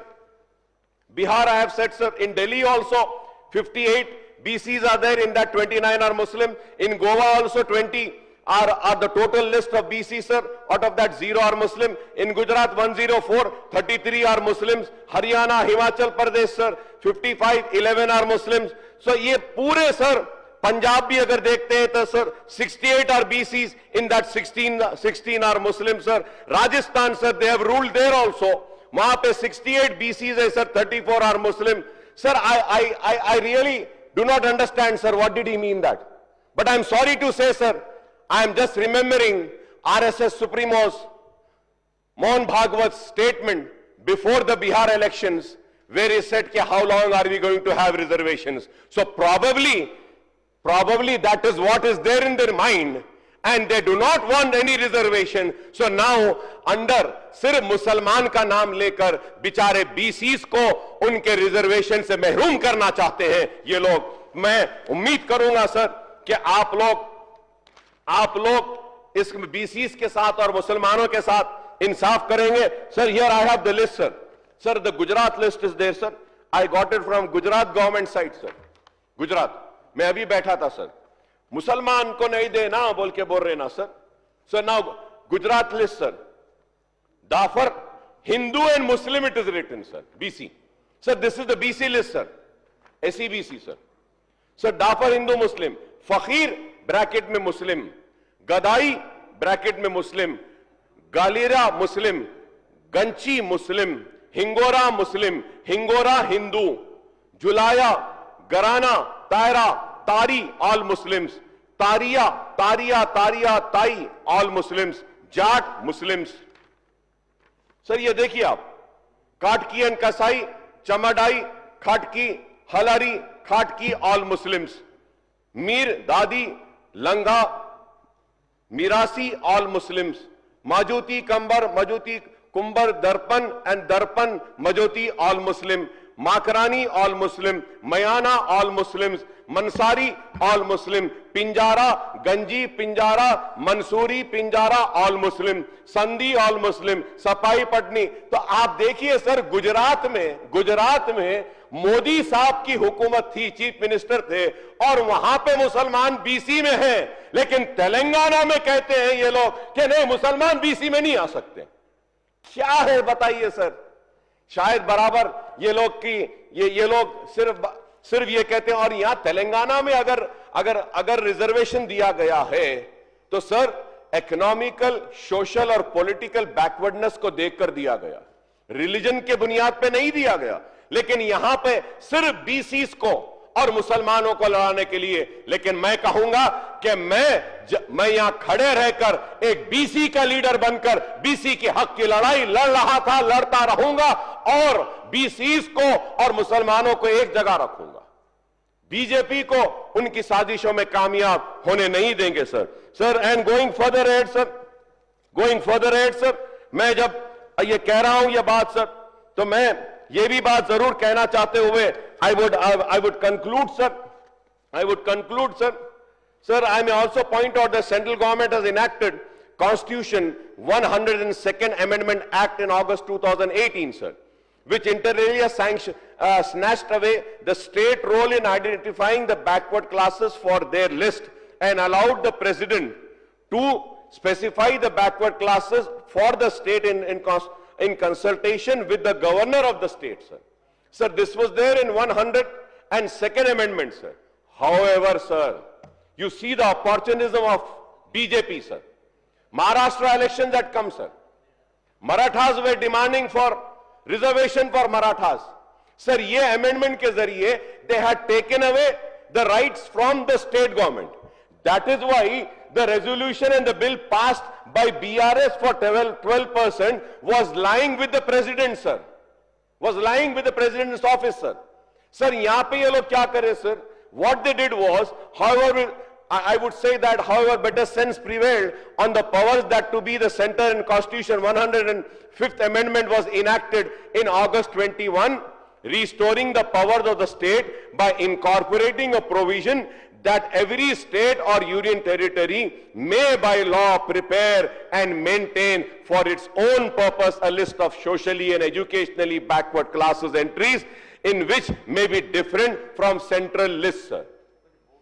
Bihar, I have said, sir. In Delhi also, 58 BCs are there. In that, 29 are Muslim. In Goa also, 20 are the total list of BCs, sir. Out of that, 0 are Muslim. In Gujarat, 104, 33 are Muslims. Haryana, Himachal Pradesh, sir, 55, 11 are Muslims. So, ye pure, sir. Punjab bhi agar dekhte hain to sir 68 are BCs, in that 16 are Muslims, sir. Rajasthan, sir, they have ruled there also. Wahan pe 68 BCs hai, sir, 34 are Muslim. Sir, I really do not understand, sir, what did he mean that? But I am sorry to say, sir, I am just remembering RSS Supremos Mohan Bhagwat's statement before the Bihar elections, where he said, how long are we going to have reservations? So probably that is what is there in their mind, and they do not want any reservation. So now under صرف مسلمان کا نام لے کر بیچارے BCs کو ان کے reservation سے محروم کرنا چاہتے ہیں یہ لوگ. میں امید کروں گا سر کہ آپ لوگ اس BCs کے ساتھ اور مسلمانوں کے ساتھ انصاف کریں گے. سر, here I have the list, sir. Sir, the Gujarat list is there, sir. I got it from Gujarat government site, sir. Gujarat. میں ابھی بیٹھا تھا سر. مسلمان کو نہیں دینا بول کے بول رہے نا سر. سر, now Gujarat list, sir. Dafar, Hindu and Muslim it is written, sir. BC. Sir, this is the BC list, sir. SEBC, sir. Sir, Dafar Hindu Muslim. Fakir bracket में Muslim. Gadai bracket में Muslim. Galira Muslim. Ganchi Muslim, Hingora Muslim, Hingora Hindu, Julaya, Garana, Taira, Tari, all Muslims, Tariya, Tai, all Muslims, Jat, Muslims. Sir, یہ دیکھیے آپ کاٹکی and کسائی, چمڈائی, کھاٹکی, ہلاری, کھاٹکی, all Muslims. میر, دادی, لنگا, میراسی, all Muslims. ماجوتی, کمبر, مجوتی, کمبر, درپن and درپن, مجوتی, all Muslim. ماکرانی, all Muslim. میانا, all Muslims. منصاری, all Muslim. پنجارا, گنجی, پنجارا, منصوری, پنجارا, all Muslim. سندھی, all Muslim. سپائی پٹنی. تو آپ دیکھیے سر, گجرات میں مودی صاحب کی حکومت تھی, چیف منسٹر تھے, اور وہاں پہ مسلمان بی سی میں ہیں, لیکن تلنگانہ میں کہتے ہیں یہ لوگ کہ نہیں, مسلمان بی سی میں نہیں آ سکتے. کیا ہے بتائیے سر؟ شاید برابر یہ لوگ صرف یہ کہتے ہیں. اور یہاں تلنگانہ میں اگر ریزرویشن دیا گیا ہے تو سر اکنامیکل, سوشل اور پولیٹیکل بیکورڈنس کو دیکھ کر دیا گیا, ریلیجن کے بنیاد پہ نہیں دیا گیا. لیکن یہاں پہ صرف بی سیز کو اور مسلمانوں کو لڑانے کے لیے. لیکن میں کہوں گا کہ میں یہاں کھڑے رہ کر ایک بی سی کا لیڈر بن کر بی سی کے حق کی لڑائی لڑ رہا تھا, لڑتا رہوں گا, اور بی سیز کو اور مسلمانوں کو ایک جگہ رکھوں گا. بی جے پی کو ان کی سازشوں میں کامیاب ہونے نہیں دیں گے سر. سر, اینڈ گوئنگ فردر ایڈ سر, میں جب یہ کہہ رہا ہوں یہ بات سر, تو میں یہ بھی بات ضرور کہنا چاہتے ہوئے I would conclude, sir. Sir, I may also point out the central government has enacted Constitution 102nd Amendment Act in August 2018, sir, which inter alia snatched away the state role in identifying the backward classes for their list and allowed the president to specify the backward classes for the state in consultation with the governor of the state, sir. Sir, this was there in 102nd Amendment, sir. However, sir, you see the opportunism of BJP, sir. Maharashtra elections had come, sir. Marathas were demanding for reservation for Marathas. Sir, ye amendment ke zariye, they had taken away the rights from the state government. That is why the resolution and the bill passed by BRS for 12% was lying with the president, sir. Was lying with the president's office, sir. Sir, yahan pe ye log kya kare, sir? What they did was, however, I would say that, however, better sense prevailed on the powers that to be the center in Constitution. 105th Amendment was enacted in August 21, restoring the powers of the state by incorporating a provision that every state or union territory may by law prepare and maintain for its own purpose a list of socially and educationally backward classes entries in which may be different from central lists, sir.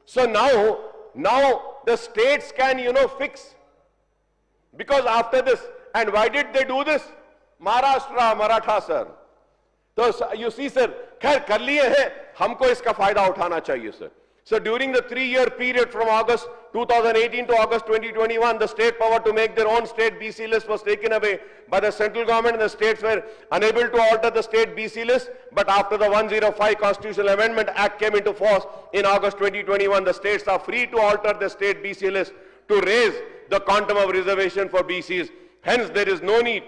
So now the states can, fix. Because after this, and why did they do this? Maharashtra, Maratha, sir. So you see, sir, khair kar liye hai, humko iska fayda uthana chahiye, sir. So during the 3-year period from August 2018 to August 2021, the state power to make their own state BC list was taken away by the central government, and the states were unable to alter the state BC list. But after the 105 Constitutional Amendment Act came into force in August 2021, the states are free to alter the state BC list to raise the quantum of reservation for BCs. Hence, there is no need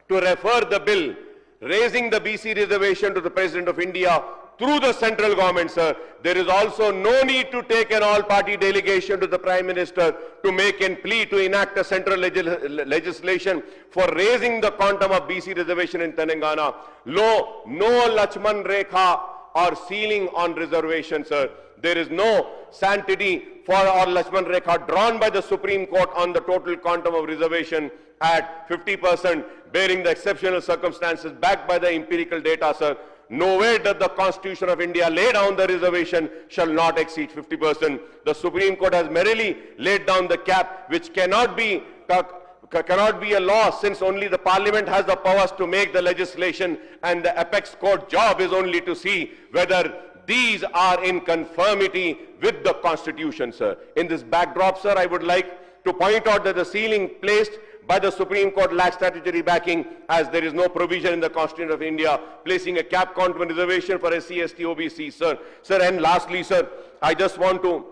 to refer the bill raising the BC reservation to the President of India through the central government, sir. There is also no need to take an all-party delegation to the Prime Minister to make a plea to enact a central legislation for raising the quantum of BC reservation in Telangana. No Lachman Rekha or ceiling on reservation, sir. There is no sanctity for or Lachman Rekha drawn by the Supreme Court on the total quantum of reservation at 50%, bearing the exceptional circumstances backed by the empirical data, sir. Nowhere does the Constitution of India lay down the reservation shall not exceed 50%. The Supreme Court has merely laid down the cap, which cannot be a law, since only the Parliament has the powers to make the legislation, and the apex court job is only to see whether these are in conformity with the Constitution, sir. In this backdrop, sir, I would like to point out that the ceiling placed by the Supreme Court lacks statutory backing, as there is no provision in the Constitution of India placing a cap quantum reservation for SC, ST, OBC, sir. Sir, and lastly, sir, I just want to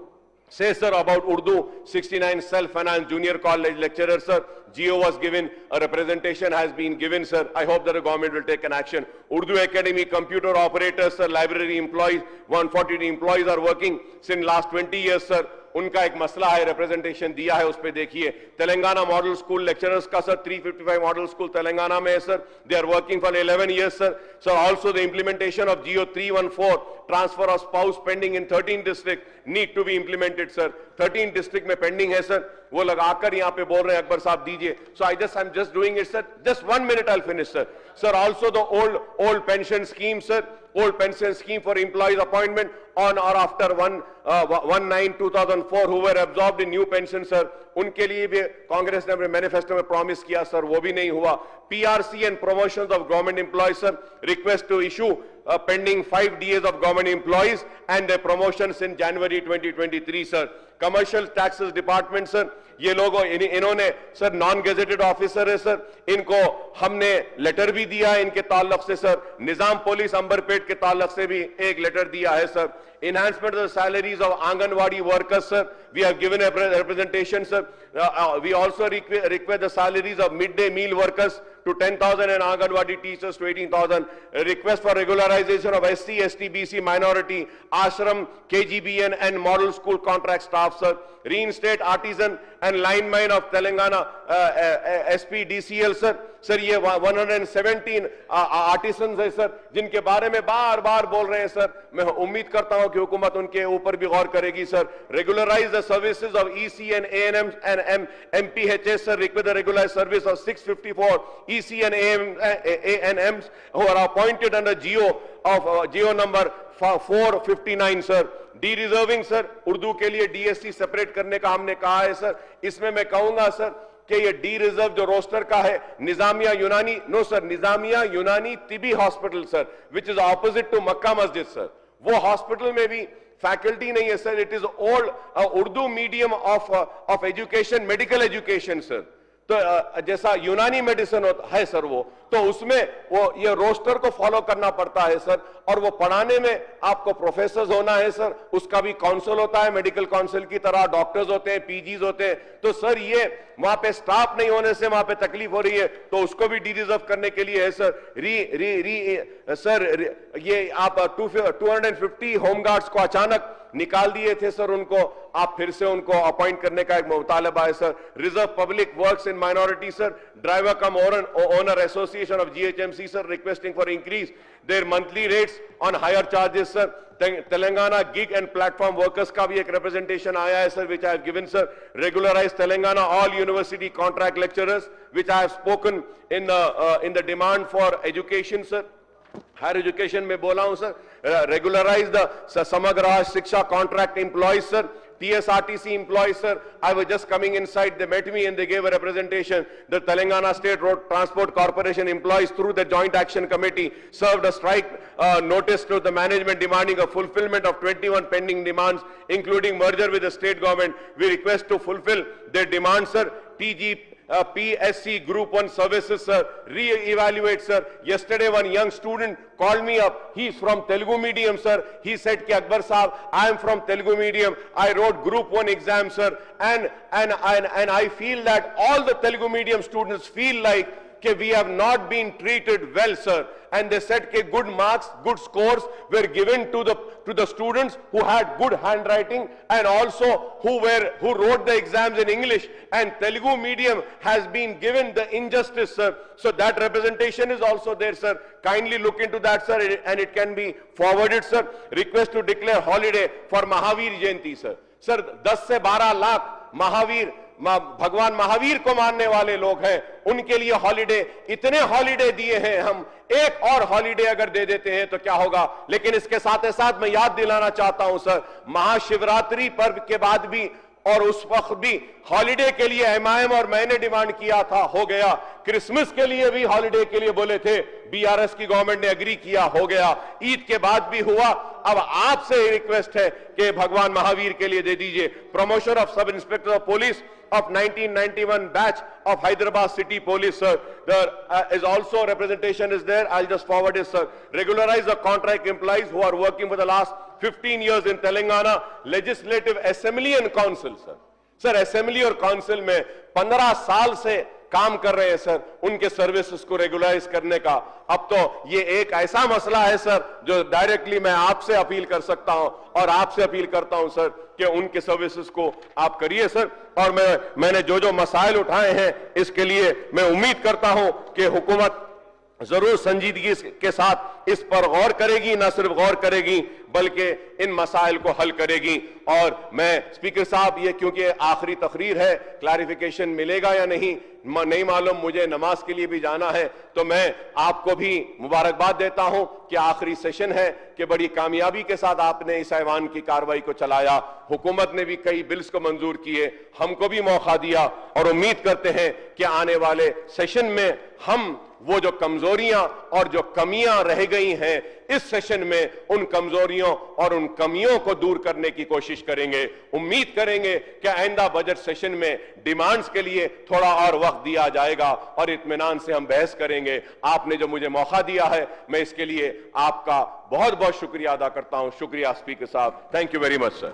say, sir, about Urdu 69 self-finance junior college lecturer, sir. GO was given, a representation has been given, sir. I hope that the government will take an action. Urdu Academy computer operators, sir, library employees, 140 employees are working since last 20 years, sir. उनका एक मसला है, representation दिया है, उस पे देखिए. Telangana model school lecturers का सर 355 मॉडल स्कूल तेलंगाना में है sir. They are working for 11 years sir. Sir also the implementation of GO 314 transfer of spouse pending in 13 district need to be implemented sir. 13 district में pending है sir. वो लगाकर यहाँ पे बोल रहे हैं अकबर साहब दीजिए. So I am just doing it sir. Just 1 minute I'll finish sir. Sir, also the old pension scheme sir. Old pension scheme for employees appointment on or after 1/9/2004 who were absorbed in new pension sir, उनके लिए भी कांग्रेस ने अपने manifesto में promise किया sir, वो भी नहीं हुआ. PRC and promotions of government employees sir, request to issue pending 5 DAs of government employees and their promotions in January 2023 sir. Commercial taxes department sir, ये लोगों इन्होंने सर नॉन गेजेटेड ऑफिसर है sir, इनको हमने लेटर भी दिया है इनके ताल्लुक से सर. निजाम पुलिस अंबरपेट के ताल्लुक से भी एक लेटर दिया है sir. Enhancement of the salaries of Anganwadi workers, sir. We have given a representation, sir. We also request the salaries of midday meal workers to 10,000 and Anganwadi teachers to 18,000. Request for regularization of SC, ST, BC minority, ashram, KGBN and model school contract staff, sir. Reinstate artisan and lineman of Telangana SPDCL, sir. Sir ये 117 artisans है sir, जिनके बारे में बार बार बोल रहे हैं sir. मैं उम्मीद करता हूं कि हुकूमत उनके ऊपर भी गौर करेगी sir. Regularise the services of EC and ANM and MPHS sir. Request the regularized service of 654 EC and ANMs who are appointed under GO number 459 sir. De-reserving sir, Urdu के लिए DSC सेपरेट करने का हमने कहा है सर. इसमें मैं कहूंगा सर कि ये डी रिजर्व जो रोस्टर का है, निजामिया यूनानी, no sir, Nizamia Unani Tibbi hospital sir, which is opposite to Mecca Masjid sir, वो हॉस्पिटल में भी फैकल्टी नहीं है sir. It is old Urdu medium of education, medical education sir. तो जैसा यूनानी मेडिसिन है सर, वो तो उसमें वो ये रोस्टर को फॉलो करना पड़ता है सर. और वो पढ़ाने में आपको प्रोफेसर होना है सर, उसका भी काउंसिल होता है मेडिकल काउंसिल की तरह, डॉक्टर्स होते हैं, PGs होते हैं. तो सर ये वहां पे स्टाफ नहीं होने से वहां पे तकलीफ हो रही है, तो उसको भी डी रिजर्व करने के लिए है सर. सर ये आप 250 होमगार्ड्स को अचानक निकाल दिए थे सर, उनको आप फिर से उनको अपॉइंट करने का एक मुतालबा है sir. Reserve public works in minority sir, driver cum owner association of GHMC sir, requesting for increase their monthly rates on hire charges sir. Telangana gig and platform workers का भी एक रिप्रेजेंटेशन आया है sir, which I have given sir. Regularise Telangana all university contract lecturers, which I have spoken in the demand for education sir. Higher education में बोला हूं sir. Regularise the समग्र शिक्षा contract employees sir. TSRTC employees sir, I was just coming inside, they met me and they gave a representation. The Telangana State Road Transport Corporation employees through the Joint Action Committee served a strike notice to the management demanding a fulfillment of 21 pending demands including merger with the state government. We request to fulfill their demands sir. PSC Group 1 services sir, re-evaluate sir. Yesterday one young student called me up, he's from Telugu medium sir. He said ki Akbar sahab, I am from Telugu medium, I wrote Group 1 exam sir, and I feel that all the Telugu medium students feel like we have not been treated well sir. And they said that good marks, good scores were given to the students who had good handwriting and also who wrote the exams in English, and Telugu medium has been given the injustice sir. So that representation is also there sir. Kindly look into that sir, and it can be forwarded sir. Request to declare holiday for Mahavir Jayanti sir. Sir 10 से 12 लाख महावीर भगवान महावीर को मानने वाले लोग हैं, उनके लिए holiday, इतने हॉलिडे दिए हैं हम, एक और हॉलिडे अगर दे देते हैं तो क्या होगा. लेकिन इसके साथ साथ मैं याद दिलाना चाहता हूं सर, महाशिवरात्रि पर्व के बाद भी और उस वक्त भी हॉलिडे के लिए MIM और मैंने डिमांड किया था, हो गया. क्रिसमस के लिए भी हॉलिडे के लिए बोले थे, BRS की गवर्नमेंट ने एग्री किया, हो गया. ईद के बाद भी हुआ, اب آپ سے ریکویسٹ ہے کہ بھگوان مہاویر کے لیے دے دیجئے promotion of sub inspector of police of 1991 batch of Hyderabad city police, sir. There is also representation is there. I'll just forward it, sir. Regularize the contract employees who are working for the last 15 years in Telangana Legislative Assembly and Council, sir. Sir, Assembly اور Council میں 15 سال سے کام کر رہے ہیں سر, ان کے services کو regularise کرنے کا. اب تو یہ ایک ایسا مسئلہ ہے سر جو ڈائریکٹلی میں آپ سے اپیل کر سکتا ہوں اور آپ سے اپیل کرتا ہوں سر کہ ان کے سروسز کو آپ کریے سر. اور میں نے جو مسائل اٹھائے ہیں اس کے لیے میں امید کرتا ہوں کہ حکومت ضرور سنجیدگی کے ساتھ اس پر غور کرے گی, نہ صرف غور کرے گی بلکہ ان مسائل کو حل کرے گی. اور میں اسپیکر صاحب, یہ کیونکہ آخری تقریر ہے, کلیریفیکیشن ملے گا یا نہیں معلوم, مجھے نماز کے لیے بھی جانا ہے, تو میں آپ کو بھی مبارکباد دیتا ہوں کہ آخری سیشن ہے کہ بڑی کامیابی کے ساتھ آپ نے اس ایوان کی کارروائی کو چلایا. حکومت نے بھی کئی بلز کو منظور کیے, ہم کو بھی موقع دیا, اور امید کرتے ہیں کہ آنے والے سیشن میں ہم وہ جو کمزوریاں اور جو کمیاں رہ گئی ہیں اس سیشن میں ان کمزوریوں اور ان کمیوں کو دور کرنے کی کوشش کریں گے. امید کریں گے کہ آئندہ بجٹ سیشن میں ڈیمانڈز کے لیے تھوڑا اور وقت دیا جائے گا اور اطمینان سے ہم بحث کریں گے. آپ نے جو مجھے موقع دیا ہے میں اس کے لیے آپ کا بہت بہت شکریہ ادا کرتا ہوں. شکریہ اسپیکر صاحب, thank you very much sir.